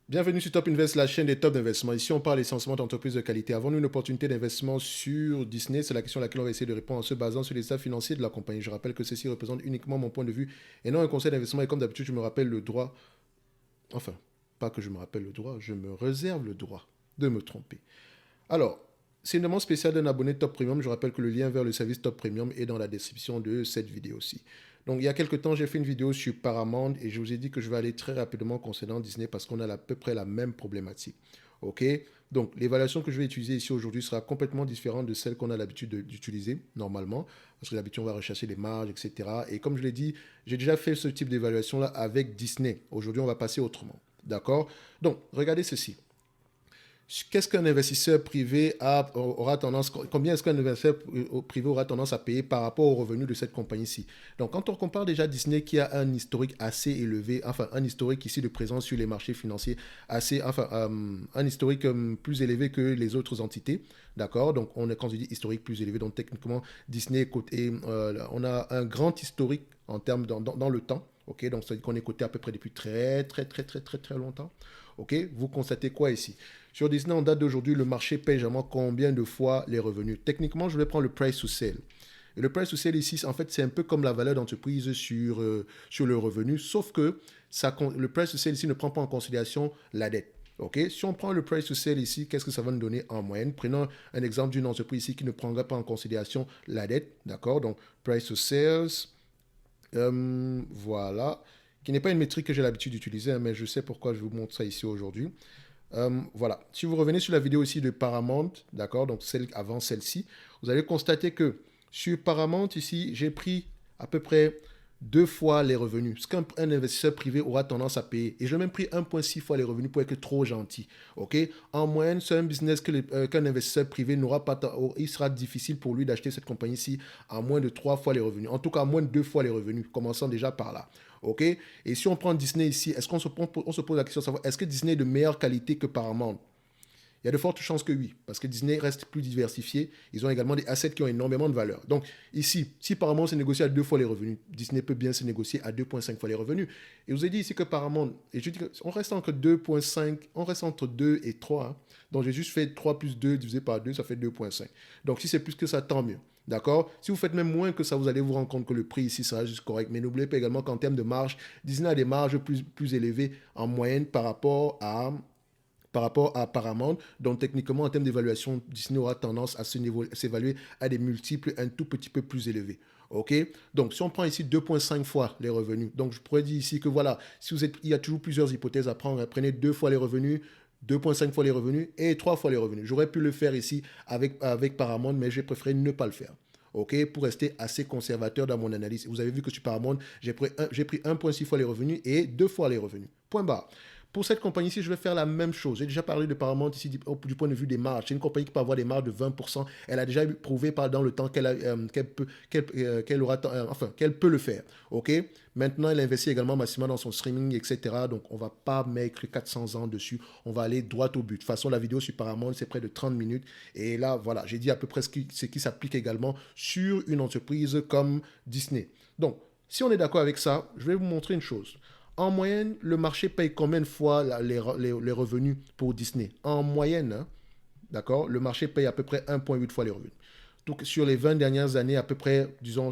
Bienvenue sur Top Invest, la chaîne des top d'investissement. Ici, on parle essentiellement d'entreprises de qualité. Avons-nous une opportunité d'investissement sur Disney? C'est la question à laquelle on va essayer de répondre en se basant sur les états financiers de la compagnie. Je rappelle que ceci représente uniquement mon point de vue et non un conseil d'investissement. Et comme d'habitude, je me rappelle le droit, enfin, pas que je me rappelle le droit, je me réserve le droit de me tromper. Alors, c'est une demande spéciale d'un abonné Top Premium. Je rappelle que le lien vers le service Top Premium est dans la description de cette vidéo-ci. Donc, il y a quelques temps, j'ai fait une vidéo sur Paramount et je vous ai dit que je vais aller très rapidement concernant Disney parce qu'on a à peu près la même problématique. OK? Donc, l'évaluation que je vais utiliser ici aujourd'hui sera complètement différente de celle qu'on a l'habitude d'utiliser normalement parce que d'habitude, on va rechercher les marges, etc. Et comme je l'ai dit, j'ai déjà fait ce type d'évaluation-là avec Disney. Aujourd'hui, on va passer autrement. D'accord? Donc, regardez ceci. Qu'est-ce qu'un investisseur privé aura tendance, combien est-ce qu'un investisseur privé aura tendance à payer par rapport aux revenus de cette compagnie-ci? Donc, quand on compare déjà Disney qui a un historique assez élevé, enfin, un historique ici de présence sur les marchés financiers assez, enfin, un historique plus élevé que les autres entités, d'accord? Donc, quand je dis historique plus élevé, donc techniquement, Disney est coté, on a un grand historique en termes dans le temps, ok? Donc, ça veut dire qu'on est coté à peu près depuis très longtemps. Ok, vous constatez quoi ici? Sur Disney, en date d'aujourd'hui, le marché paye généralement combien de fois les revenus? Techniquement, je vais prendre le price to sell. Et le price to sell ici, en fait, c'est un peu comme la valeur d'entreprise sur le revenu, sauf que le price to sell ici ne prend pas en considération la dette. Ok, si on prend le price to sell ici, qu'est-ce que ça va nous donner en moyenne? Prenons un exemple d'une entreprise ici qui ne prendrait pas en considération la dette. D'accord, donc price to sales, voilà, qui n'est pas une métrique que j'ai l'habitude d'utiliser, hein, mais je sais pourquoi je vous montre ça ici aujourd'hui. Voilà, si vous revenez sur la vidéo ici de Paramount, d'accord, donc celle avant celle-ci, vous allez constater que sur Paramount ici, j'ai pris à peu près deux fois les revenus, ce qu'un investisseur privé aura tendance à payer. Et j'ai même pris 1,6 fois les revenus pour être trop gentil. Ok, en moyenne, c'est un business qu'un investisseur privé n'aura pas, il sera difficile pour lui d'acheter cette compagnie-ci à moins de 3 fois les revenus. En tout cas, à moins de 2 fois les revenus, commençant déjà par là. Ok, et si on prend Disney ici, est-ce qu'on se pose la question de savoir est-ce que Disney est de meilleure qualité que Paramount? Il y a de fortes chances que oui, parce que Disney reste plus diversifié. Ils ont également des assets qui ont énormément de valeur. Donc ici, si Paramount se négocie à deux fois les revenus, Disney peut bien se négocier à 2,5 fois les revenus. Et je vous ai dit ici que Paramount, et je dis qu'on reste entre 2,5, on reste entre 2 et 3. Hein. Donc j'ai juste fait 3 plus 2 divisé par 2, ça fait 2,5. Donc si c'est plus que ça, tant mieux. D'accord? Si vous faites même moins que ça, vous allez vous rendre compte que le prix ici sera juste correct. Mais n'oubliez pas également qu'en termes de marge, Disney a des marges plus élevées en moyenne par rapport à Paramount. Donc techniquement, en termes d'évaluation, Disney aura tendance à s'évaluer à des multiples un tout petit peu plus élevés. OK? Donc si on prend ici 2,5 fois les revenus, donc je pourrais dire ici que voilà, si vous êtes, il y a toujours plusieurs hypothèses à prendre. Prenez deux fois les revenus, 2,5 fois les revenus et 3 fois les revenus. J'aurais pu le faire ici avec Paramount, mais j'ai préféré ne pas le faire. OK, pour rester assez conservateur dans mon analyse. Vous avez vu que sur Paramount, j'ai pris 1,6 fois les revenus et 2 fois les revenus. Point barre. Pour cette compagnie-ci, je vais faire la même chose. J'ai déjà parlé de Paramount ici du point de vue des marges. C'est une compagnie qui peut avoir des marges de 20%. Elle a déjà prouvé dans le temps qu'elle peut le faire. OK? Maintenant, elle investit également massivement dans son streaming, etc. Donc, on ne va pas mettre 400 ans dessus. On va aller droit au but. De toute façon, la vidéo sur Paramount, c'est près de 30 minutes. Et là, voilà, j'ai dit à peu près ce qui s'applique également sur une entreprise comme Disney. Donc, si on est d'accord avec ça, je vais vous montrer une chose. En moyenne, le marché paye combien de fois les revenus pour Disney? En moyenne, hein, d'accord, le marché paye à peu près 1,8 fois les revenus. Donc, sur les 20 dernières années, à peu près, disons,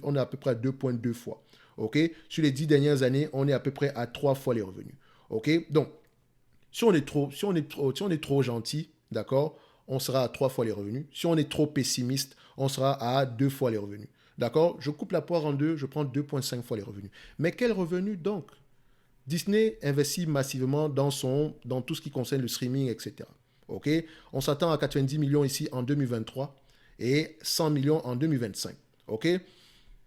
on est à peu près à 2,2 fois. OK? Sur les 10 dernières années, on est à peu près à 3 fois les revenus. OK? Donc, si on est trop gentil, d'accord, on sera à 3 fois les revenus. Si on est trop pessimiste, on sera à 2 fois les revenus. D'accord? Je coupe la poire en deux, je prends 2,5 fois les revenus. Mais quels revenus donc? Disney investit massivement dans tout ce qui concerne le streaming, etc. Ok, on s'attend à 90 millions ici en 2023 et 100 millions en 2025. Ok,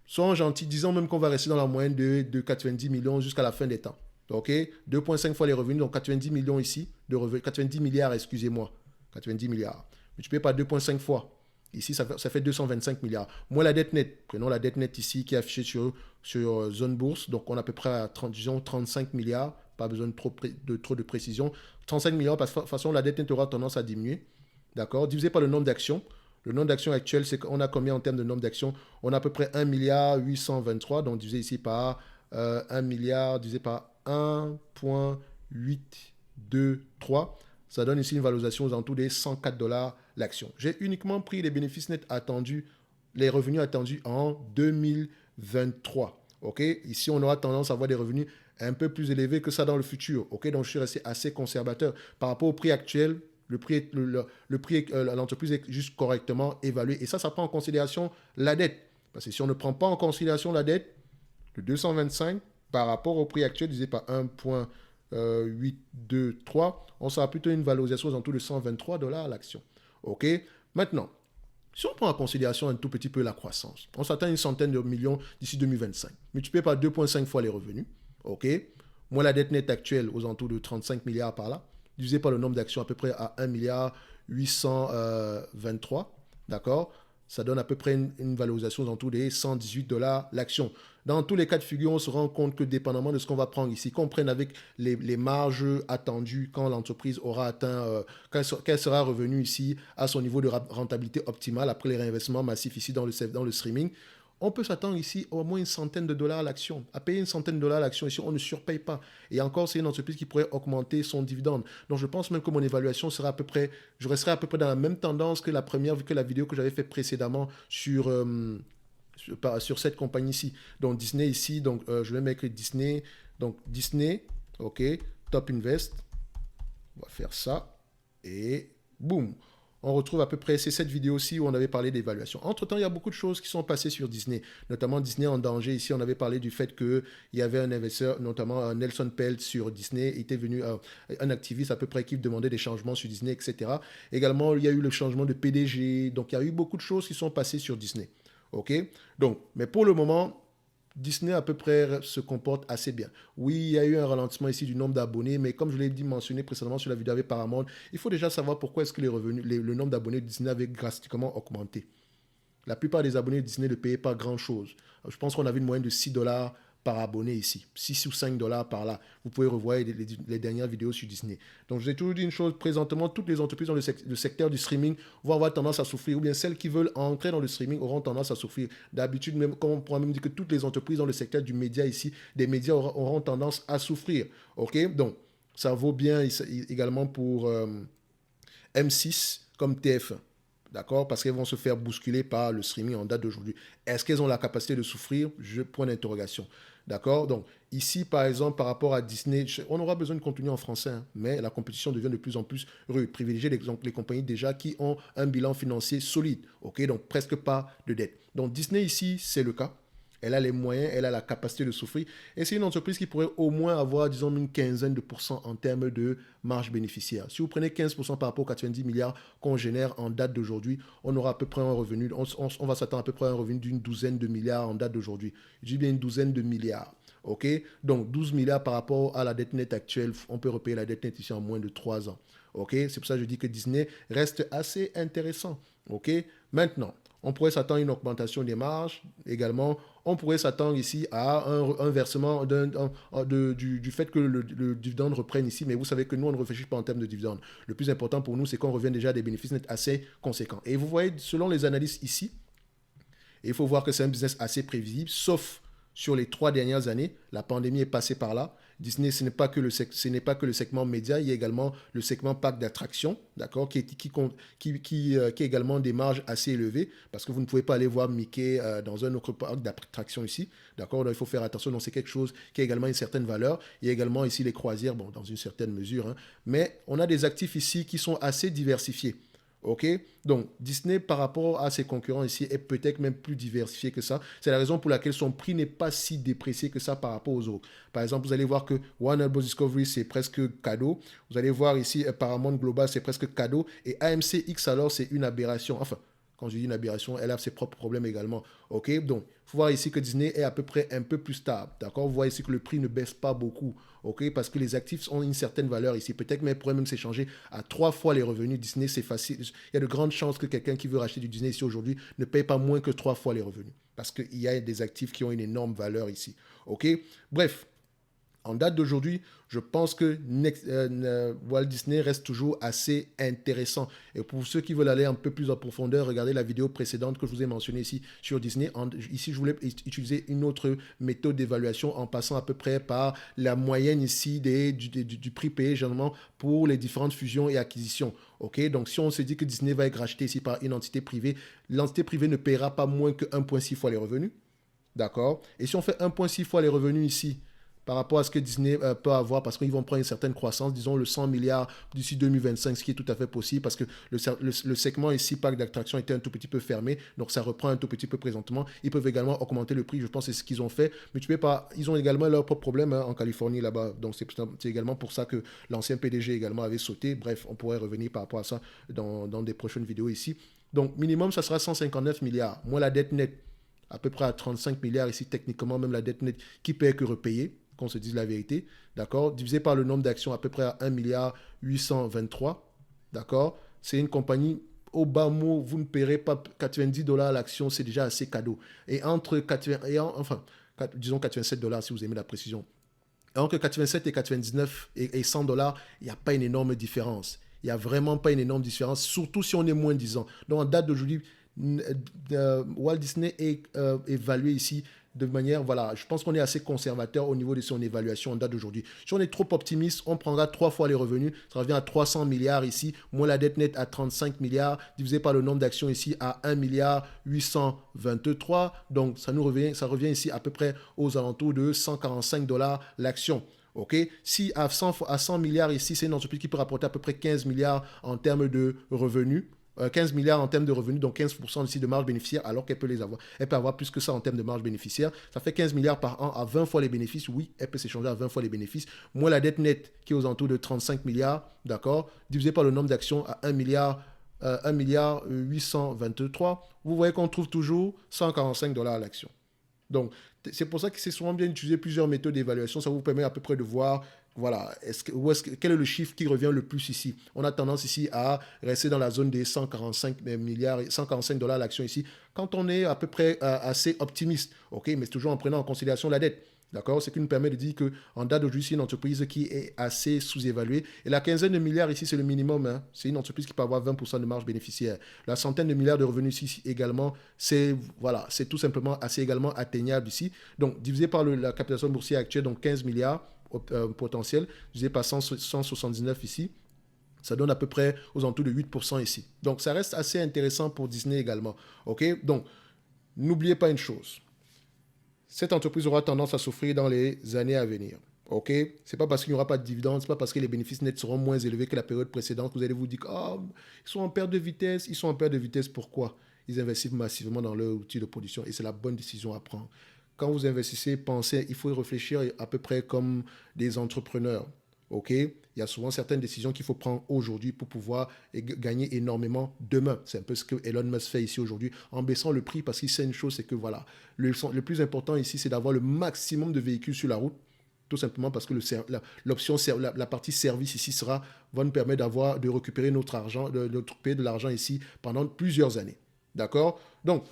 soyons gentils, disons même qu'on va rester dans la moyenne de 90 millions jusqu'à la fin des temps. Ok, 2,5 fois les revenus, donc 90 millions ici, 90 milliards, excusez-moi, 90 milliards. Multiplié par 2,5 fois. Ici, ça fait 225 milliards. Moins la dette nette. Prenons la dette nette ici qui est affichée sur zone bourse. Donc, on a à peu près à 30, disons 35 milliards. Pas besoin de trop de précision. 35 milliards, parce que de toute façon, la dette nette aura tendance à diminuer. D'accord? Divisé par le nombre d'actions. Le nombre d'actions actuel, c'est qu'on a combien en termes de nombre d'actions? On a à peu près 1 milliard 823. Donc, divisé ici par 1 milliard, divisé par 1,8 2, 3. Ça donne ici une valorisation aux alentours des 104 dollars l'action. J'ai uniquement pris les bénéfices nets attendus, les revenus attendus en 2023. OK? Ici, on aura tendance à avoir des revenus un peu plus élevés que ça dans le futur. OK? Donc, je suis resté assez conservateur. Par rapport au prix actuel, l'entreprise est juste correctement évaluée. Et ça prend en considération la dette. Parce que si on ne prend pas en considération la dette, le 225 par rapport au prix actuel, divisé par 1,823, on sera plutôt une valorisation aux alentours de 123 dollars l'action. OK? Maintenant, si on prend en considération un tout petit peu la croissance, on s'attend à une centaine de millions d'ici 2025. Multiplié par 2,5 fois les revenus. OK? Moi, la dette nette actuelle aux alentours de 35 milliards par là, divisé par le nombre d'actions à peu près à 1 milliard 823. D'accord? Ça donne à peu près une valorisation aux alentours des 118 dollars l'action. Dans tous les cas de figure, on se rend compte que dépendamment de ce qu'on va prendre ici, qu'on prenne avec les marges attendues quand l'entreprise aura atteint, qu'elle sera revenue ici à son niveau de rentabilité optimale après les réinvestissements massifs ici dans le streaming, on peut s'attendre ici au moins une centaine de dollars l'action. À payer une centaine de dollars l'action ici, on ne surpaye pas. Et encore, c'est une entreprise qui pourrait augmenter son dividende. Donc, je pense même que mon évaluation sera à peu près, je resterai à peu près dans la même tendance que la première, vu que la vidéo que j'avais faite précédemment sur cette compagnie ici. Donc, Disney ici, donc je vais mettre Disney. Donc, Disney, OK, Top Invest. On va faire ça. Et boum. On retrouve à peu près ces 7 vidéos aussi où on avait parlé d'évaluation. Entre-temps, il y a beaucoup de choses qui sont passées sur Disney, notamment Disney en danger. Ici, on avait parlé du fait qu'il y avait un investisseur, notamment Nelson Pelt sur Disney. Il était venu un activiste à peu près qui demandait des changements sur Disney, etc. Également, il y a eu le changement de PDG. Donc, il y a eu beaucoup de choses qui sont passées sur Disney. OK? Donc, mais pour le moment, Disney à peu près se comporte assez bien. Oui, il y a eu un ralentissement ici du nombre d'abonnés, mais comme je l'ai dit mentionné précédemment sur la vidéo avec Paramount, il faut déjà savoir pourquoi est-ce que le nombre d'abonnés de Disney avait drastiquement augmenté. La plupart des abonnés de Disney ne payaient pas grand-chose. Je pense qu'on avait une moyenne de 6 dollars par abonné ici, 6 ou 5 dollars par là. Vous pouvez revoir les dernières vidéos sur Disney. Donc, je vous ai toujours dit une chose, présentement, toutes les entreprises dans le secteur du streaming vont avoir tendance à souffrir, ou bien celles qui veulent entrer dans le streaming auront tendance à souffrir. D'habitude, même, comme on pourra même dire que toutes les entreprises dans le secteur du média ici, des médias auront tendance à souffrir. OK? Donc, ça vaut bien également pour M6 comme TF1. D'accord? Parce qu'elles vont se faire bousculer par le streaming en date d'aujourd'hui. Est-ce qu'elles ont la capacité de souffrir? Point d'interrogation. D'accord? Donc, ici, par exemple, par rapport à Disney, on aura besoin de contenu en français, hein, mais la compétition devient de plus en plus rude. Privilégier les compagnies déjà qui ont un bilan financier solide. OK? Donc, presque pas de dette. Donc, Disney ici, c'est le cas. Elle a les moyens, elle a la capacité de souffrir. Et c'est une entreprise qui pourrait au moins avoir, disons, une quinzaine de pourcents en termes de marge bénéficiaire. Si vous prenez 15% par rapport aux 90 milliards qu'on génère en date d'aujourd'hui, on aura à peu près un revenu, on va s'attendre à peu près à un revenu d'une douzaine de milliards en date d'aujourd'hui. Je dis bien une douzaine de milliards. OK? Donc, 12 milliards par rapport à la dette nette actuelle, on peut repayer la dette nette ici en moins de 3 ans. OK? C'est pour ça que je dis que Disney reste assez intéressant. OK? Maintenant, on pourrait s'attendre à une augmentation des marges. Également, on pourrait s'attendre ici à un versement du fait que le dividende reprenne ici. Mais vous savez que nous, on ne réfléchit pas en termes de dividende. Le plus important pour nous, c'est qu'on revienne déjà à des bénéfices nets assez conséquents. Et vous voyez, selon les analystes ici, il faut voir que c'est un business assez prévisible, sauf sur les 3 dernières années. La pandémie est passée par là. Disney, ce n'est pas que le segment média, il y a également le segment parc d'attractions, d'accord, qui a également des marges assez élevées, parce que vous ne pouvez pas aller voir Mickey dans un autre parc d'attractions ici, d'accord, donc il faut faire attention, donc c'est quelque chose qui a également une certaine valeur. Il y a également ici les croisières, bon, dans une certaine mesure, hein, mais on a des actifs ici qui sont assez diversifiés. OK? Donc, Disney, par rapport à ses concurrents ici, est peut-être même plus diversifié que ça. C'est la raison pour laquelle son prix n'est pas si déprécié que ça par rapport aux autres. Par exemple, vous allez voir que Warner Bros. Discovery, c'est presque cadeau. Vous allez voir ici, Paramount Global, c'est presque cadeau. Et AMC X, alors, c'est une aberration. Enfin, quand je dis une aberration, elle a ses propres problèmes également. OK? Donc, il faut voir ici que Disney est à peu près un peu plus stable. D'accord? Vous voyez ici que le prix ne baisse pas beaucoup. OK? Parce que les actifs ont une certaine valeur ici. Peut-être même pourrait même s'échanger à 3 fois les revenus. Disney, c'est facile. Il y a de grandes chances que quelqu'un qui veut racheter du Disney ici aujourd'hui ne paye pas moins que 3 fois les revenus. Parce qu'il y a des actifs qui ont une énorme valeur ici. OK? Bref. En date d'aujourd'hui, je pense que Walt Disney reste toujours assez intéressant. Et pour ceux qui veulent aller un peu plus en profondeur, regardez la vidéo précédente que je vous ai mentionnée ici sur Disney. Ici, je voulais utiliser une autre méthode d'évaluation en passant à peu près par la moyenne ici du prix payé généralement pour les différentes fusions et acquisitions. Ok, donc si on se dit que Disney va être racheté ici par une entité privée, l'entité privée ne paiera pas moins que 1,6 fois les revenus. D'accord. Et si on fait 1,6 fois les revenus ici, par rapport à ce que Disney peut avoir, parce qu'ils vont prendre une certaine croissance, disons le 100 milliards d'ici 2025, ce qui est tout à fait possible, parce que le segment ici, parc d'attraction, était un tout petit peu fermé, donc ça reprend un tout petit peu présentement. Ils peuvent également augmenter le prix, je pense que c'est ce qu'ils ont fait, mais tu peux pas, ils ont également leur propre problème en Californie là-bas, donc c'est également pour ça que l'ancien PDG également avait sauté. Bref, on pourrait revenir par rapport à ça dans des prochaines vidéos ici. Donc minimum, ça sera 159 milliards. Moi, la dette nette, à peu près à 35 milliards ici, techniquement, même la dette nette qui peut être repayée, qu'on se dise la vérité, d'accord, divisé par le nombre d'actions, à peu près à 1 milliard 823, d'accord, c'est une compagnie, au bas mot, vous ne paierez pas 90 dollars l'action, c'est déjà assez cadeau. Et entre 80, enfin, disons 87 dollars si vous aimez la précision. Et entre 87 et 99 et 100 dollars, il n'y a pas une énorme différence. Il n'y a vraiment pas une énorme différence, surtout si on est moins 10 ans. Donc en date d'aujourd'hui, Walt Disney est évalué ici de manière, voilà, je pense qu'on est assez conservateur au niveau de son évaluation en date d'aujourd'hui. Si on est trop optimiste, on prendra 3 fois les revenus, ça revient à 300 milliards ici, moins la dette nette à 35 milliards, divisé par le nombre d'actions ici à 1 milliard 823, donc ça revient ici à peu près aux alentours de 145 dollars l'action. Ok, si à 100 milliards ici, c'est une entreprise qui peut rapporter à peu près 15 milliards en termes de revenus, 15 milliards en termes de revenus, donc 15% ici de marge bénéficiaire, alors qu'elle peut les avoir. Elle peut avoir plus que ça en termes de marge bénéficiaire. Ça fait 15 milliards par an à 20 fois les bénéfices. Oui, elle peut s'échanger à 20 fois les bénéfices. Moins la dette nette qui est aux alentours de 35 milliards, d'accord, divisé par le nombre d'actions à 1 milliard, 1 milliard 823. Vous voyez qu'on trouve toujours 145 dollars à l'action. Donc, c'est pour ça que c'est souvent bien d'utiliser plusieurs méthodes d'évaluation. Ça vous permet à peu près de voir, voilà, quel est le chiffre qui revient le plus ici. On a tendance ici à rester dans la zone des 145 milliards, 145 dollars l'action ici, quand on est à peu près assez optimiste. OK, mais c'est toujours en prenant en considération la dette. D'accord? Ce qui nous permet de dire qu'en date d'aujourd'hui, c'est une entreprise qui est assez sous-évaluée. Et la quinzaine de milliards ici, c'est le minimum. Hein. C'est une entreprise qui peut avoir 20% de marge bénéficiaire. La centaine de milliards de revenus ici également, c'est voilà, tout simplement assez également atteignable ici. Donc, divisé par la capitalisation boursière actuelle, donc 15 milliards potentiel, divisé par 179 ici, ça donne à peu près aux alentours de 8% ici. Donc, ça reste assez intéressant pour Disney également. OK? Donc, n'oubliez pas une chose. Cette entreprise aura tendance à souffrir dans les années à venir. OK? C'est pas parce qu'il n'y aura pas de dividendes, c'est pas parce que les bénéfices nets seront moins élevés que la période précédente que vous allez vous dire oh, ils sont en perte de vitesse. Ils sont en perte de vitesse, pourquoi? Ils investissent massivement dans leur outil de production et c'est la bonne décision à prendre. Quand vous investissez, pensez, il faut y réfléchir à peu près comme des entrepreneurs. OK? Il y a souvent certaines décisions qu'il faut prendre aujourd'hui pour pouvoir gagner énormément demain. C'est un peu ce que Elon Musk fait ici aujourd'hui en baissant le prix parce qu'il sait une chose, c'est que voilà, le plus important ici, c'est d'avoir le maximum de véhicules sur la route. Tout simplement parce que l'option, la partie service ici va nous permettre de récupérer notre argent, de payer de l'argent ici pendant plusieurs années. D'accord? Donc,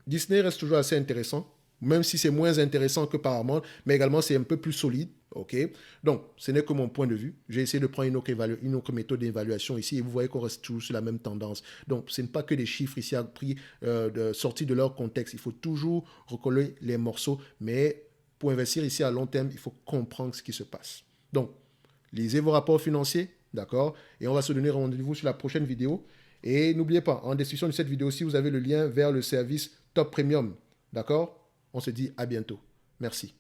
Disney reste toujours assez intéressant, même si c'est moins intéressant que Paramount, mais également c'est un peu plus solide. OK? Donc, ce n'est que mon point de vue. J'ai essayé de prendre une autre méthode d'évaluation ici et vous voyez qu'on reste toujours sur la même tendance. Donc, ce n'est pas que des chiffres ici sortis de leur contexte. Il faut toujours recoller les morceaux, mais pour investir ici à long terme, il faut comprendre ce qui se passe. Donc, lisez vos rapports financiers, d'accord? Et on va se donner rendez-vous sur la prochaine vidéo. Et n'oubliez pas, en description de cette vidéo-ci, vous avez le lien vers le service Top Premium, d'accord? On se dit à bientôt. Merci.